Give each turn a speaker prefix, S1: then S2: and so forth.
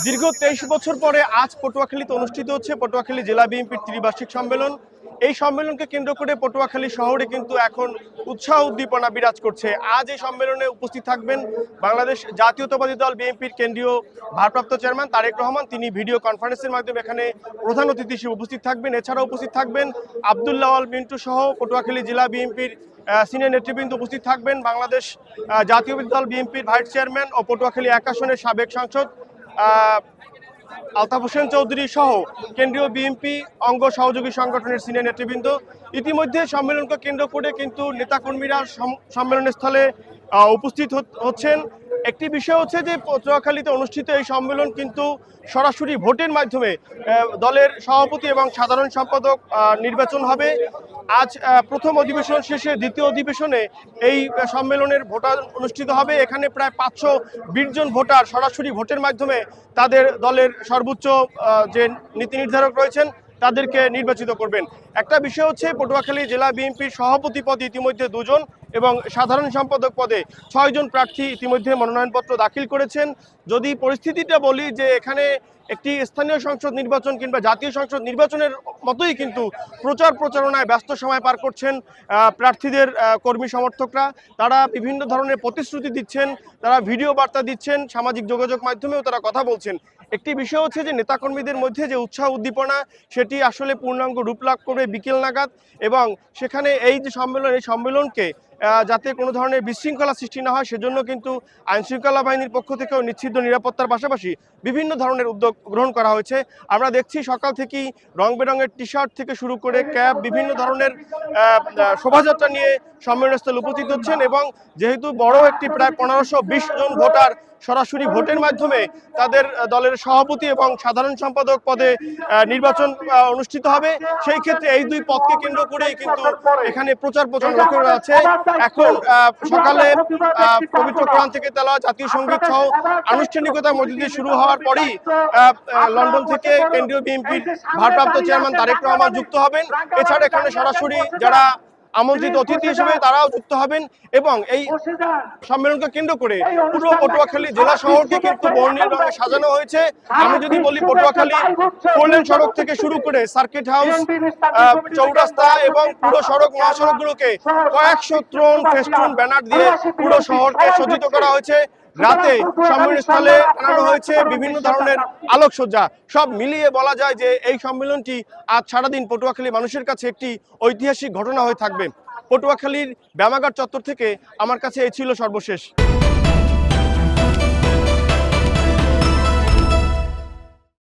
S1: দীর্ঘ 23 বছর পরে আজ পটুয়াখালীতে অনুষ্ঠিত হচ্ছে পটুয়াখালী জেলা বিএনপির ত্রিবার্ষিক সম্মেলন। এই সম্মেলনকে কেন্দ্র করে পটুয়াখালী শহরে কিন্তু এখন উৎসাহ উদ্দীপনা বিরাজ করছে। আজ এই সম্মেলনে উপস্থিত থাকবেন বাংলাদেশ জাতীয়তাবাদী দল বিএনপির কেন্দ্রীয় ভারপ্রাপ্ত চেয়ারম্যান তারেক রহমান। তিনি ভিডিও কনফারেন্সের মাধ্যমে এখানে প্রধান অতিথি হিসেবে উপস্থিত থাকবেন। এছাড়াও উপস্থিত থাকবেন আব্দুল্লাহ আল মিন্টু সহ পটুয়াখালী জেলা বিএনপির সিনিয়র নেতৃবৃন্দ উপস্থিত থাকবেন। বাংলাদেশ জাতীয়তাবাদী দল বিএনপির ভাইস চেয়ারম্যান ও পটুয়াখালী 1 আসনের সাবেক সাংসদ আলতাফ হোসেন চৌধুরী সহ কেন্দ্রীয় বিএনপি অঙ্গ সহযোগী সংগঠনের সিনিয়র নেতৃবৃন্দ। ইতিমধ্যে সম্মেলনকে কেন্দ্র করে কিন্তু নেতাকর্মীরা সম্মেলনস্থলে উপস্থিত হচ্ছেন। একটি বিষয় হচ্ছে যে পটুয়াখালীতে অনুষ্ঠিত এই সম্মেলন কিন্তু সরাসরি ভোটের মাধ্যমে দলের সভাপতি এবং সাধারণ সম্পাদক নির্বাচন হবে। আজ প্রথম অধিবেশন শেষে দ্বিতীয় অধিবেশনে এই সম্মেলনের ভোটার অনুষ্ঠিত হবে। এখানে প্রায় 520 জন ভোটার সরাসরি ভোটের মাধ্যমে তাদের দলের সর্বোচ্চ যে নীতি নির্ধারক রয়েছেন তাদেরকে নির্বাচিত করবেন। একটা বিষয় হচ্ছে পটুয়াখালী জেলা বিএনপির সভাপতি পদে ইতিমধ্যে 2 জন এবং সাধারণ সম্পাদক পদে 6 জন প্রার্থী ইতিমধ্যে মনোনয়নপত্র দাখিল করেছেন। যদি পরিস্থিতিটা বলি যে এখানে একটি স্থানীয় সংসদ নির্বাচন কিংবা জাতীয় সংসদ নির্বাচনের মতোই কিন্তু প্রচারণায় ব্যস্ত সময় পার করছেন প্রার্থীদের কর্মী সমর্থকরা। তারা বিভিন্ন ধরনের প্রতিশ্রুতি দিচ্ছেন, তারা ভিডিও বার্তা দিচ্ছেন, সামাজিক যোগাযোগ মাধ্যমেও তারা কথা বলছেন। একটি বিষয় হচ্ছে যে নেতাকর্মীদের মধ্যে যে উৎসাহ উদ্দীপনা সেটি আসলে পূর্ণাঙ্গ রূপ লাভ করবে বিকেল নাগাদ, এবং সেখানে এই যে সম্মেলন, এই সম্মেলনকে যাতে কোনো ধরনের বিশৃঙ্খলা সৃষ্টি না হয় সেজন্য কিন্তু আইনশৃঙ্খলা বাহিনীর পক্ষ থেকেও নিশ্চিত নিরাপত্তার পাশাপাশি বিভিন্ন ধরনের উদ্যোগ গ্রহণ করা হয়েছে। আমরা দেখছি সকাল থেকেই রং বেরঙের টি শার্ট থেকে শুরু করে ক্যাব, বিভিন্ন ধরনের শোভাযাত্রা নিয়ে সম্মেলনস্থলে উপস্থিত হচ্ছেন। এবং যেহেতু বড় একটি প্রায় 1520 জন ভোটার সরাসরি ভোটের মাধ্যমে তাদের দলের সভাপতি এবং সাধারণ সম্পাদক পদে নির্বাচন অনুষ্ঠিত হবে, সেই ক্ষেত্রে এই 2 পদকে কেন্দ্র করেই কিন্তু এখানে প্রচার লক্ষ্য করা আছে। এখন সকালে পবিত্র কোরআন থেকে তেলাওয়াত, জাতীয় সঙ্গীত সহ আনুষ্ঠানিকতা মসজিদে শুরু হওয়ার পরই লন্ডন থেকে কেন্দ্রীয় বিএনপির ভারপ্রাপ্ত চেয়ারম্যান তারেক রহমান যুক্ত হবেন। এছাড়া এখানে সরাসরি যারা আমন্ত্রিত অতিথি হিসেবে তারাও যুক্ত হবেন। এবং এই সম্মেলনকে কেন্দ্র করে পুরো পটুয়াখালী জেলা শহরকে কিন্তু বর্ণিল রঙে সাজানো হয়েছে। আমি যদি বলি পটুয়াখালী 4 লেন সড়ক থেকে শুরু করে সার্কিট হাউস, চৌরাস্তা এবং পুরো সড়ক মহাসড়কগুলোকে কয়েকশো ত্রণ, ফেস্টুন, ব্যানার দিয়ে পুরো শহরকে সজ্জিত করা হয়েছে। রাতে সম্মেলনস্থলে আনানো হয়েছে বিভিন্ন ধরনের আলোকসজ্জা। সব মিলিয়ে বলা যায় যে এই সম্মেলনটি আজ সারাদিন পটুয়াখালী মানুষের কাছে একটি ঐতিহাসিক ঘটনা হয়ে থাকবে। পটুয়াখালীর ব্যায়ামাগার চত্বর থেকে আমার কাছে এই ছিল সর্বশেষ।